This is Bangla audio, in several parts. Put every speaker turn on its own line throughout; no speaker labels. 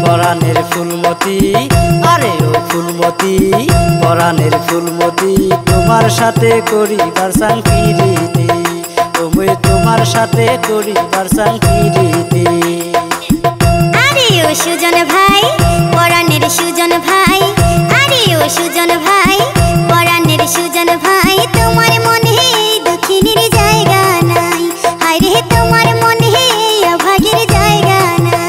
পরাণের ফুলমতি, আরে ও ফুলমতি পরাণের ফুলমতি, তোমার সাথে করিবার চাং পিরিতি, ওই তোমার সাথে করিবার চাং পিরিতি।
আরে ও সুজন ভাই পরাণের সুজন ভাই, আরে ও সুজন ভাই পরাণের সুজন ভাই, তোমার মনে দুঃখিনীর জায়গা নাই, হায়রে তোমার মনে অভাগীর জায়গা নাই।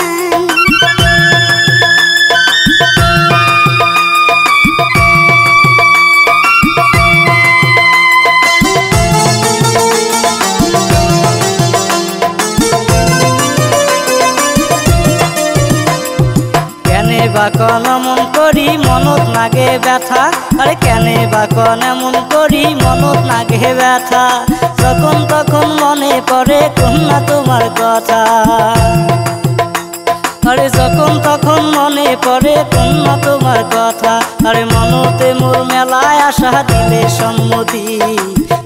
বা কন এমন করি মনত নাগে ব্যথা, আরে কেনে বা কন এমন করি মনত নাগে ব্যথা, যখন তখন মনে পড়ে কন্যা তোমার কথা, আরে যখন তখন মনে পড়ে কন্যা তোমার কথা, আরে মনতে মোর মেলায় আশা দিলে সম্মতি,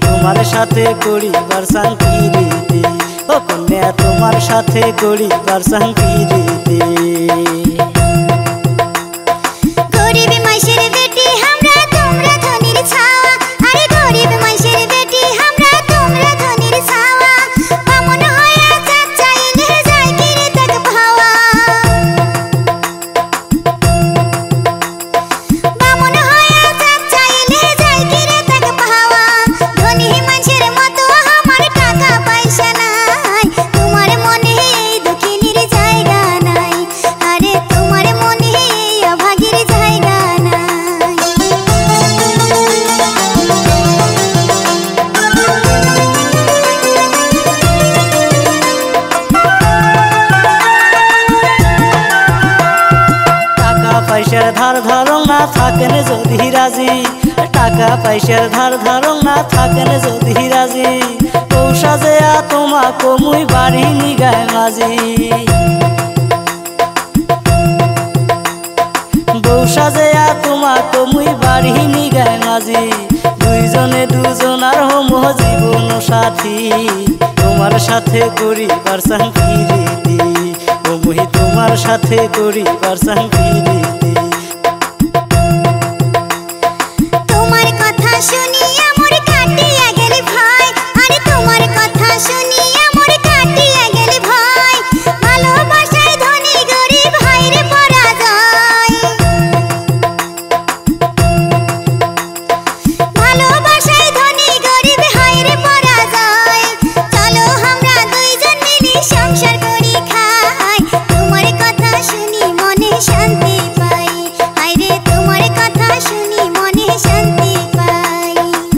তোমার সাথে করিবার চাং পিরিতি, ও কন্যা তোমার সাথে করিবার চাং পিরিতি।
গরিব মাইশের বেটি আমরা তোমরা ধনির ছাওয়া, আরে গরিব মাইশের বেটি আমরা তোমরা ধনির ছাওয়া, বামন হইয়া চাঁদ চাইলে যায় কি রে তাক ভাওয়া, বামন হইয়া চাঁদ চাইলে যায় কি রে তাক ভাওয়া, ধনী মাইশের মতো আমার টাকা পয়সা নাই, তোমার মনে দুঃখিনীর জায়গা নাই, আরে তোমার মনে অভাগীর জায়গা নাই।
টাকা পয়সার ধার ধারং না থাকেন যদি রাজি, টাকা পয়সার ধার ধারং না থাকেন যদি রাজি, পৌষা যেয়া তোমা কমুই বাড়ি নিগায় মাঝি, পৌষা যেয়া তোমা কমুই বাড়ি নিগায় মাঝি, দুইজনে দুজনার হম জীবন সাথী, তোমার সাথে করিবার চাং পিরিতি, ও মুই তোমার সাথে করিবার চাং পিরিতি।